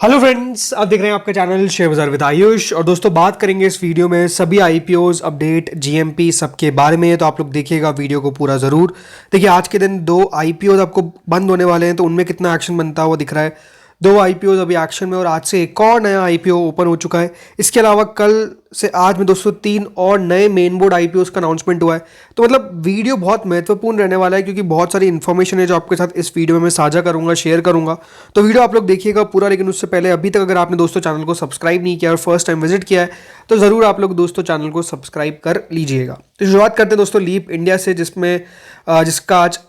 Hello friends, आप देख रहे हैं आपका चैनल शेयर बाजार विद आयुष। और दोस्तों बात करेंगे इस वीडियो में सभी आईपीओज अपडेट जीएमपी सबके बारे में। तो आप लोग देखिएगा वीडियो को पूरा ज़रूर देखिए। आज के दिन दो आईपीओज आपको बंद होने वाले हैं, तो उनमें कितना एक्शन बनता हुआ दिख रहा है। दो आईपीओज अभी एक्शन में और आज से एक और नया आईपीओ ओपन हो चुका है। इसके अलावा कल से आज में दोस्तों 3 और नए मेन बोर्ड आईपीओज का अनाउंसमेंट हुआ है। तो मतलब वीडियो बहुत महत्वपूर्ण रहने वाला है, क्योंकि बहुत सारी इन्फॉर्मेशन है जो आपके साथ इस वीडियो में मैं साझा करूंगा, शेयर करूंगा। तो वीडियो आप लोग देखिएगा पूरा। लेकिन उससे पहले अभी तक अगर आपने दोस्तों चैनल को सब्सक्राइब नहीं किया और फर्स्ट टाइम विजिट किया है, तो ज़रूर आप लोग दोस्तों चैनल को सब्सक्राइब कर लीजिएगा। तो शुरुआत करते हैं दोस्तों लीप इंडिया से, जिसका आज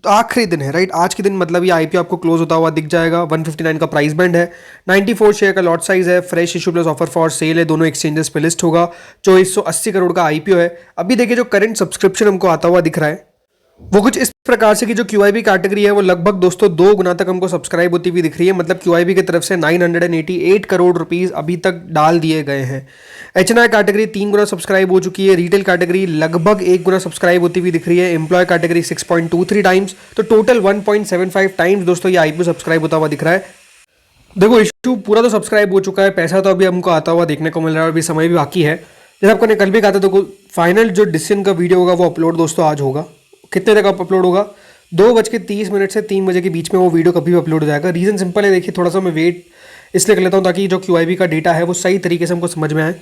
आखिरी दिन है, राइट। आज के दिन मतलब ये आईपीओ आपको क्लोज होता हुआ दिख जाएगा। 159 का प्राइस बैंड है, 94 शेयर का लॉट साइज है, fresh issue plus offer for sale है, दोनों एक्सचेंजेस पे लिस्ट होगा। 2480 करोड़ का आईपीओ है। अभी देखिए जो करंट सब्सक्रिप्शन हमको आता हुआ दिख रहा है वो कुछ इस प्रकार से कि जो क्यूआईबी कैटेगरी है वो लगभग दोस्तों 2 गुना तक हमको सब्सक्राइब होती हुई दिख रही है। मतलब क्यूआईबी की तरफ से 988 करोड़ रुपीस अभी तक डाल दिए गए हैं। एचएनआई कैटेगरी 3 गुना सब्सक्राइब हो चुकी है। रिटेल कैटेगरी लगभग 1 गुना सब्सक्राइब होती हुई दिख रही है। एम्प्लॉय कैटेगरी 6.23 टाइम्स, तो टोटल 1.75 टाइम्स दोस्तों ये आईपीओ सब्सक्राइब होता हुआ दिख रहा है। देखो इशू पूरा तो सब्सक्राइब हो चुका है, पैसा तो अभी हमको आता हुआ देखने को मिल रहा है और अभी समय भी बाकी है। जैसे आपको ने कल भी कहा था, तो फाइनल जो डिसीजन का वीडियो होगा वो अपलोड दोस्तों आज होगा। कितने तक आप अपलोड होगा? 2:30 से 3 बजे के बीच में वो वीडियो कभी भी अपलोड हो जाएगा। रीज़न सिंपल है, देखिए थोड़ा सा मैं वेट इसलिए कर लेता हूँ ताकि जो क्यूआईबी का डेटा है वो सही तरीके से हमको समझ में आए।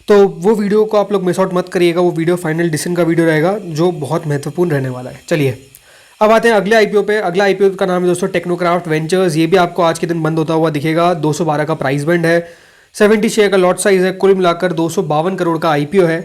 तो वो वीडियो को आप लोग मिस आउट मत करिएगा। वो वीडियो फाइनल डिसीजन का वीडियो रहेगा जो बहुत महत्वपूर्ण रहने वाला है। चलिए अब आते हैं अगले आईपीओ पे। अगला आईपीओ का नाम है दोस्तों टेक्नोक्राफ्ट वेंचर्स। ये भी आपको आज के दिन बंद होता हुआ दिखेगा। 212 का प्राइस बैंड है, 70 शेयर का लॉट साइज है, कुल मिलाकर 252 करोड़ का आईपीओ है।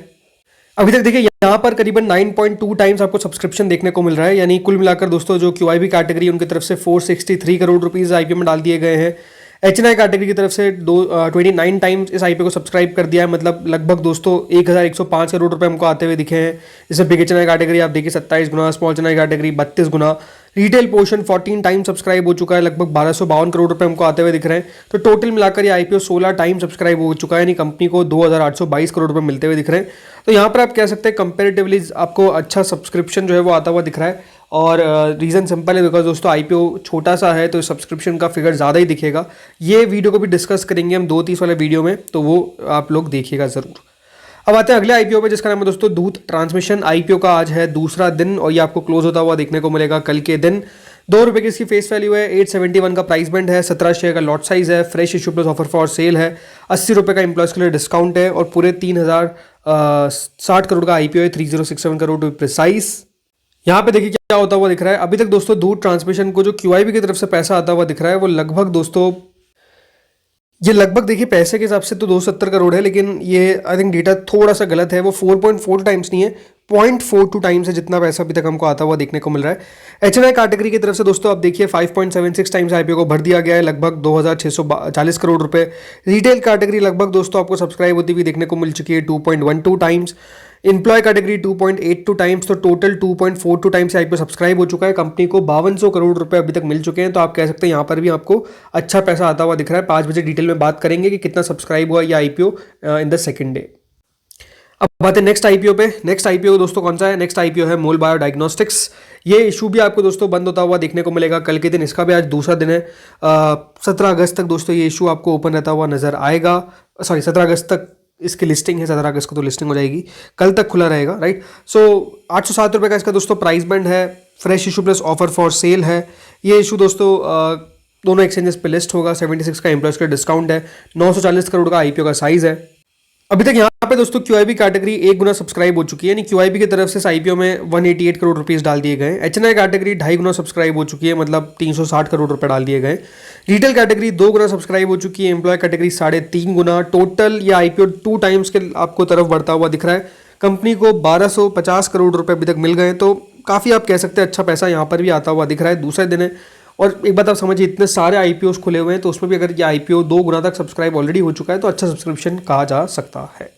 अभी तक देखिए यहाँ पर करीबन 9.2 टाइम्स आपको सब्सक्रिप्शन देखने को मिल रहा है। यानी कुल मिलाकर दोस्तों जो क्यूआईबी कैटेगरी उनकी तरफ से 463 करोड़ रुपीस आईपीओ में डाल दिए गए हैं। एचएनआई कैटेगरी की तरफ से 29 टाइम्स इस आईपीओ को सब्सक्राइब कर दिया है। मतलब लगभग दोस्तों 1105 करोड़ रुपए हमको आते हुए दिखे हैं। जैसे बिग एचएनआई कैटेगरी आप देखिए 27 गुना, स्मॉल एचएनआई कैटेगरी 32 गुना, रिटेल पोर्शन 14 टाइम सब्सक्राइब हो चुका है। लगभग 1252 करोड़ रुपए हमको आते हुए दिख रहे हैं। तो टोटल मिलाकर ये आईपीओ 16 टाइम सब्सक्राइब हो चुका है। यानी कंपनी को 2822 करोड़ रुपए मिलते हुए दिख रहे हैं। तो यहाँ पर आप कह सकते हैं कंपेरेटिवली आपको अच्छा सब्सक्रिप्शन जो है वो आता हुआ दिख रहा है। और रीज़न सिंपल है, बिकॉज दोस्तों आईपीओ छोटा सा है तो सब्सक्रिप्शन का फिगर ज़्यादा ही दिखेगा। ये वीडियो को भी डिस्कस करेंगे हम 2-30 वाले वीडियो में, तो वो आप लोग देखिएगा ज़रूर। अब आते हैं अगले आईपीओ पे, जिसका नाम है दोस्तों दूत ट्रांसमिशन। आईपीओ का आज है दूसरा दिन और ये आपको क्लोज होता हुआ देखने को मिलेगा कल के दिन। 2 रुपये की इसकी फेस वैल्यू है, 871 का प्राइस बैंड है, 17 शेयर का लॉट साइज है, fresh issue plus offer for sale है, 80 रुपये का एम्प्लॉयज के लिए डिस्काउंट है और पूरे 3060 करोड़ का आईपीओ है, 3067 करोड़ टू प्रिसाइज। यहाँ पे देखिए क्या होता हुआ दिख रहा है। अभी तक दोस्तों दूध ट्रांसमिशन को जो क्यूआईबी की तरफ से पैसा आता हुआ दिख रहा है वो लगभग दोस्तों ये लगभग देखिए पैसे के हिसाब से तो 270 करोड़ है, लेकिन ये आई थिंक डेटा थोड़ा सा गलत है। वो 4.4 टाइम्स नहीं है, 0.42 टाइम्स है जितना पैसा अभी तक हमको आता हुआ देखने को मिल रहा है। एचएनआई कैटेगरी की तरफ से दोस्तों आप देखिए 5.76 टाइम्स आईपीओ को भर दिया गया है, लगभग 2640 करोड़ रुपए। रिटेल कैटेगरी लगभग दोस्तों आपको सब्सक्राइब होती हुई देखने को मिल चुकी है 2.12 टाइम्स। एम्प्लॉय कैटेगरी 2.82 टाइम्स, तो टोटल 2.42 टाइम्स आईपीओ सब्सक्राइब हो चुका है। कंपनी को 5200 करोड़ रुपए अभी तक मिल चुके हैं। तो आप कह सकते हैं यहाँ पर भी आपको अच्छा पैसा आता हुआ दिख रहा है। 5 बजे डिटेल में बात करेंगे कि कितना सब्सक्राइब हुआ ये IPO in the second day. अब बात है नेक्स्ट आईपीओ पे। नेक्स्ट आईपीओ दोस्तों कौन सा है? नेक्स्ट आईपीओ है मोल बायो डायग्नोस्टिक्स। ये इशू भी आपको दोस्तों बंद होता हुआ देखने को मिलेगा कल के दिन। इसका भी आज दूसरा दिन है। 17 अगस्त तक दोस्तों ये इशू आपको ओपन रहता हुआ नजर आएगा। 17 अगस्त तक इसकी लिस्टिंग है, 17 अगस्त को तो लिस्टिंग हो जाएगी, कल तक खुला रहेगा, राइट। सो 807 रुपये का इसका दोस्तों प्राइस बैंड है, fresh issue plus offer for sale है। ये इशू दोस्तों दोनों एक्सचेंजेस पे लिस्ट होगा। 76 का एम्प्लॉयज का डिस्काउंट है, 940 करोड़ का आईपीओ का साइज है। अभी तक यहाँ पे दोस्तों क्यूआईबी कैटेगरी 1 गुना सब्सक्राइब हो चुकी है। यानी क्यूआईबी की तरफ से इस आईपीओ में 188 करोड़ रुपीस डाल दिए गए। एचएनआई कैटेगरी 2.5 गुना सब्सक्राइब हो चुकी है, मतलब 360 करोड़ रुपए डाल दिए गए। रिटेल कैटेगरी 2 गुना सब्सक्राइब हो चुकी है। एम्प्लॉय कैटेगरी 3.5 गुना। टोटल ये आईपीओ 2 टाइम्स के आपको तरफ बढ़ता हुआ दिख रहा है। कंपनी को 1250 करोड़ रुपए अभी तक मिल गए, तो काफ़ी आप कह सकते हैं अच्छा पैसा यहाँ पर भी आता हुआ दिख रहा है। दूसरे दिन है और एक बात आप समझिए, इतने सारे आईपीओस खुले हुए हैं तो उसमें भी अगर ये आईपीओ 2 गुना तक सब्सक्राइब ऑलरेडी हो चुका है तो अच्छा सब्सक्रिप्शन कहा जा सकता है।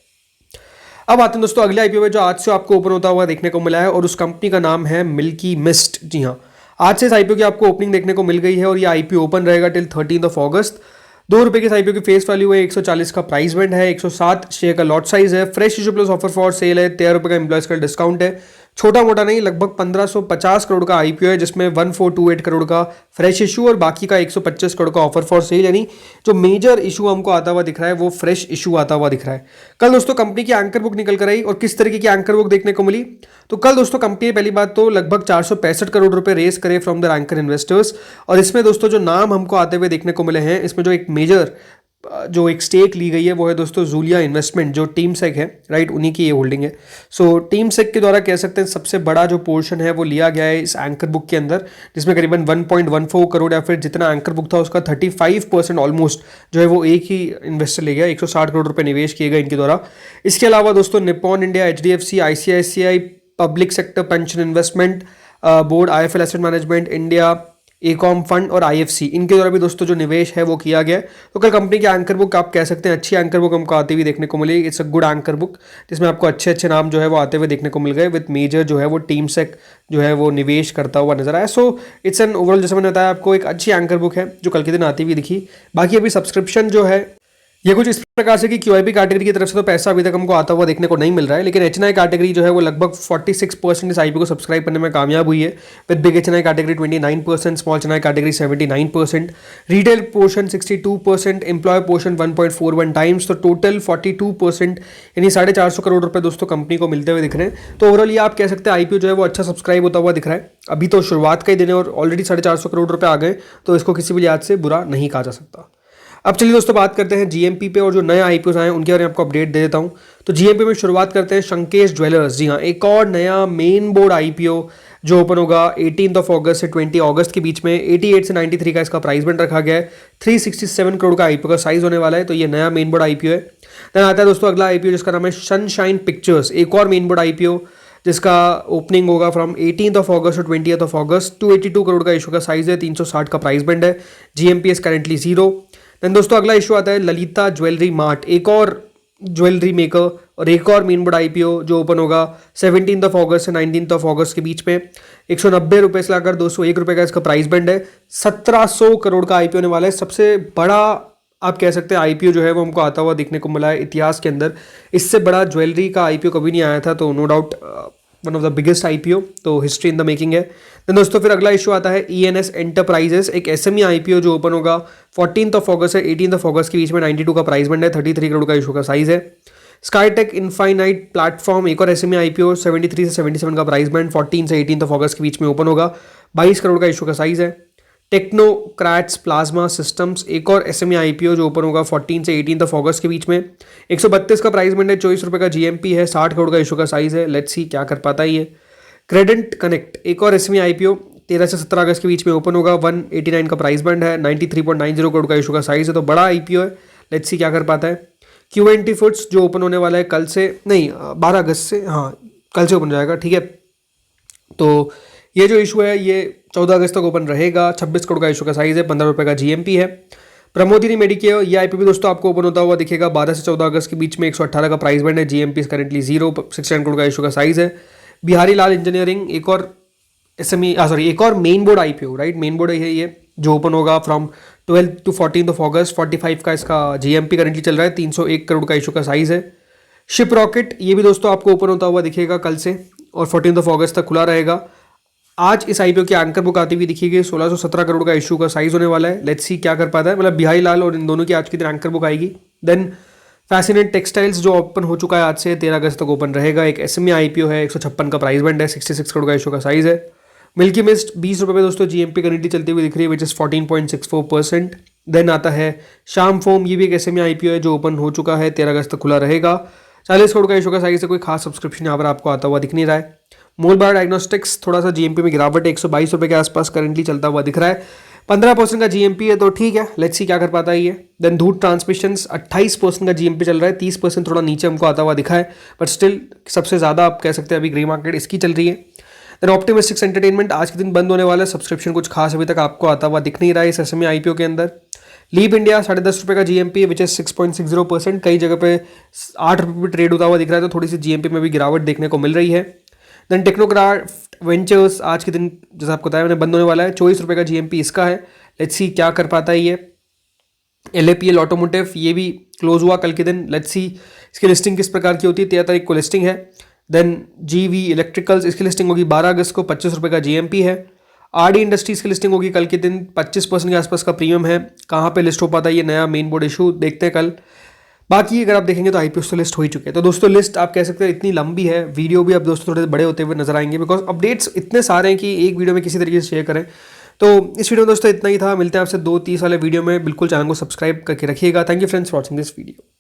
अब आते हैं दोस्तों अगले आईपीओ में जो आज से आपको ओपन होता हुआ देखने को मिला है और उस कंपनी का नाम है मिल्की मिस्ट। जी हाँ, आज से इस आईपीओ की आपको ओपनिंग देखने को मिल गई है और ये आईपीओ ओपन रहेगा टिल 13 अगस्त। 2 रुपये की आईपीओ की फेस वैल्यू है, 140 का प्राइस बैंड है, 107 शेयर का लॉट साइज है, fresh issue plus offer for sale है, 13 रुपये का एम्प्लॉयज का डिस्काउंट है, छोटा मोटा नहीं, लगभग 1550 करोड़ का आईपीओ है, जिसमें 1428 करोड़ का फ्रेश इशू और बाकी का 125 करोड़ का ऑफर फॉर सेल, यानी जो मेजर इशू हमको आता हुआ दिख रहा है वो फ्रेश इशू आता हुआ दिख रहा है। कल दोस्तों कंपनी की एंकर बुक निकल कर आई और किस तरीके की एंकर बुक देखने को मिली, तो कल दोस्तों कंपनी पहली बात तो लगभग 465 करोड़ रुपए रेस करे फ्रॉम द एंकर इन्वेस्टर्स, और इसमें दोस्तों जो नाम हमको आते हुए देखने को मिले हैं, इसमें जो एक मेजर जो एक स्टेक ली गई है वो है दोस्तों जूलिया इन्वेस्टमेंट, जो टीम सेक है, राइट, उन्हीं की ये होल्डिंग है। सो टीम सेक के द्वारा कह सकते हैं सबसे बड़ा जो पोर्शन है वो लिया गया है इस एंकर बुक के अंदर, जिसमें करीबन 1.14 करोड़ या फिर जितना एंकर बुक था उसका 35% ऑलमोस्ट जो है वो एक ही इन्वेस्टर ले गया। 160 करोड़ रुपए निवेश किए गए इनके द्वारा। इसके अलावा दोस्तों Nippon India, HDFC, ICICI, public sector pension investment board, IIFL asset management India, एकॉम फंड और IFC, इनके द्वारा भी दोस्तों जो निवेश है वो किया गया है। तो कल कंपनी की एंकर बुक आप कह सकते हैं अच्छी एंकर बुक हमको आती हुई देखने को मिली। It's a good anchor book, जिसमें आपको अच्छे अच्छे नाम जो है वो आते हुए देखने को मिल गए, विद मेजर जो है वो टीम सेक जो है वो निवेश करता हुआ नजर आया। सो इट्स एन ओवरऑल, जैसे मैंने बताया आपको, एक अच्छी एंकर बुक है जो कल के दिन आती हुई दिखी। बाकी अभी सब्सक्रिप्शन जो है ये कुछ इस प्रकार से कि QIP कैटेगरी की तरफ से तो पैसा अभी तक हमको आता हुआ देखने को नहीं मिल रहा है, लेकिन HNI कैटेगरी जो है वो लगभग 46% इस आईपीओ को सब्सक्राइब करने में कामयाब हुई है, with big HNI category 29%, small HNI category 79%, retail portion 62%, employ portion 1.41 times, तो टोटल 42%, यानी 450 करोड़ रुपए दोस्तों कंपनी को मिलते हुए दिख रहे हैं। तो ओवरऑल ये आप कह सकते हैं आईपीओ जो है वो अच्छा सब्सक्राइब होता हुआ दिख रहा है। अभी तो शुरुआत का ही दिन है और ऑलरेडी 450 करोड़ रुपए आ गए, तो इसको किसी भी लिहाज से बुरा नहीं कहा जा सकता। अब चलिए दोस्तों बात करते हैं जीएमपी पे और जो नए आईपीओ आए उनके बारे में आपको अपडेट दे देता हूं। तो जीएमपी में शुरुआत करते हैं शंकेश ज्वेलर्स। जी हाँ, एक और नया मेन बोर्ड आईपीओ जो ओपन होगा 18 अगस्त से 20 अगस्त के बीच में। 88 से 93 का इसका प्राइस बैंड रखा गया है। 367 करोड़ का आईपीओ का साइज होने वाला है, तो ये नया मेन बोर्ड आईपीओ है। देन आता है दोस्तों अगला आईपीओ जिसका नाम है सनशाइन पिक्चर्स, एक और मेन बोर्ड आईपीओ जिसका ओपनिंग होगा फ्रॉम 18 अगस्त टू 20 अगस्त। 282 करोड़ का इशू का साइज है, 360 का प्राइस बैंड है। GMP is currently 0। देन दोस्तों अगला इशू आता है ललिता ज्वेलरी मार्ट, एक और ज्वेलरी मेकर और एक और मेन बोर्ड आईपीओ जो ओपन होगा 17 अगस्त से 19 अगस्त के बीच में। 190 रुपये से लाकर 201 रुपये का इसका प्राइस बैंड है। 1700 करोड़ का आईपीओ होने वाला है। सबसे बड़ा आप कह सकते हैं आईपीओ जो है वो हमको आता हुआ देखने को मिला है इतिहास के अंदर। इससे बड़ा ज्वेलरी का आईपीओ कभी नहीं आया था, तो no doubt one of the biggest IPO, तो हिस्ट्री इन द मेकिंग है। देन दोस्तों फिर अगला इशू आता है ENS एंटरप्राइजेस, एक SME आईपीओ जो ओपन होगा 14 अगस्त से 18 अगस्त के बीच में। 92 का प्राइस बैंड है, 33 करोड़ का इशू का साइज है। स्काईटेक इनफाइनाइट प्लेटफॉर्म, एक और SME आईपीओ 73 से 77 का प्राइस बैंड, 14 से 18 अगस्त के बीच में ओपन होगा। 22 करोड़ का इशू का साइज है। टेक्नोक्रैट्स प्लाज्मा सिस्टम्स, एक और SME आईपीओ जो ओपन होगा 14 से 18 अगस्त के बीच में। 132 का प्राइस बैंड है, 24 रुपये का GMP है, 60 करोड़ का इशू का साइज है। लेट्स सी क्या कर पाता है ये। क्रेडेंट कनेक्ट, एक और SME आईपीओ 13 से 17 अगस्त के बीच में ओपन होगा। 189 का प्राइस बैंड है, 93.90 करोड़ का इशू का साइज है, तो बड़ा आईपीओ है। लेट्स सी क्या कर पाता है। Q&T फूड्स जो ओपन होने वाला है कल से, नहीं 12 अगस्त से, हाँ कल से ओपन हो जाएगा, ठीक है। तो ये जो इशू है ये 14 अगस्त तक ओपन रहेगा। 26 करोड़ का इशू का साइज है, 15 रुपये का GMP है। प्रमोदिनी मेडिकेयर, ये आईपीओ भी दोस्तों आपको ओपन होता हुआ दिखेगा 12 से 14 अगस्त के बीच में। 118 का प्राइस बैंड है, GMP इज करेंटली 0, 69 करोड़ का इशू का साइज है। बिहारी लाल इंजीनियरिंग, एक और एक और main board IPO, right, main board है ये जो ओपन होगा फ्रॉम 12 टू 14 अगस्त। 45 का इसका GMP करेंटली चल रहा है, 301 करोड़ का इशू का साइज है। शिप रॉकेट, ये भी दोस्तों आपको ओपन होता हुआ दिखेगा कल से और 14 अगस्त तक खुला रहेगा। आज इस आईपीओ की एंकर बुक आती हुई दिखेगी, 1617 करोड़ का इशू का साइज होने वाला है। लेट्स सी क्या कर पाता है, मतलब बिहारी लाल और इन दोनों की आज की दिन एंकर बुक आएगी। देन फैसिनेट टेक्सटाइल्स जो ओपन हो चुका है आज से, 13 अगस्त तक ओपन रहेगा। एक SME आईपीओ है, 156 का प्राइस बैंड है, 66 करोड़ का इशू का साइज है। मिल्की मिस्ट 20 रुपये पे दोस्तों GMP करेंटली चलती हुई दिख रही है, विच इज 14.64%। देन आता है शाम फोम, ये भी एक SME आईपीओ है जो ओपन हो चुका है, 13 अगस्त तक खुला रहेगा। 40 करोड़ का इशू का साइज है, कोई खास सब्सक्रिप्शन यहाँ पर आपको आता हुआ दिख नहीं रहा है। मोलबार डायग्नोस्टिक्स, थोड़ा सा GMP में गिरावट है, 122 रुपये के आसपास करेंटली चलता हुआ दिख रहा है। 15% का GMP है, तो ठीक है, लेट्स सी क्या कर पाता है ये। देन धूत ट्रांसमिशंस 28% का GMP चल रहा है, 30% थोड़ा नीचे हमको आता हुआ दिखा है, बट स्टिल सबसे ज़्यादा आप कह सकते हैं अभी ग्रे मार्केट इसकी चल रही है। देन ऑप्टिमिस्टिक्स एंटरटेनमेंट आज के दिन बंद होने वाला है, सब्सक्रिप्शन कुछ खास अभी तक आपको आता हुआ दिख नहीं रहा है इस SME आईपीओ के अंदर। लीप इंडिया 10.5 रुपये का GMP है, विच इज 6.60%, कई जगह पे 8 रुपये पे ट्रेड होता हुआ दिख रहा है, तो थोड़ी सी GMP में भी गिरावट देखने को मिल रही है। देन टेक्नोक्राफ्ट वेंचर्स आज के दिन जैसा आपको बताया मैंने बंद होने वाला है, 24 रुपये का GMP इसका है। लेट्स सी क्या कर पाता है ये। LAPL ऑटोमोटिव, ये भी क्लोज हुआ कल के दिन। लेट्स सी इसकी लिस्टिंग किस प्रकार की होती है, 13 तारीख को लिस्टिंग है। देन जीवी इलेक्ट्रिकल्स, इसकी लिस्टिंग होगी 12 अगस्त को, 25 रुपये का जीएमपी है। आरडी इंडस्ट्रीज की लिस्टिंग होगी कल के दिन, 25% के आसपास का प्रीमियम है। कहाँ पे लिस्ट हो पाता है ये नया मेन बोर्ड इशू, देखते हैं कल। बाकी अगर आप देखेंगे तो आईपीओ तो लिस्ट हो ही चुके हैं। तो दोस्तों लिस्ट आप कह सकते हैं इतनी लंबी है, वीडियो भी अब दोस्तों थोड़े बड़े होते हुए नजर आएंगे, बिकॉज अपडेट्स इतने सारे हैं कि एक वीडियो में किसी तरीके से शेयर करें। तो इस वीडियो में दोस्तों इतना ही था, मिलते हैं आपसे 2-30 वाले वीडियो में। बिल्कुल चैनल को सब्सक्राइब करके रखिएगा। Thank you friends for watching this video.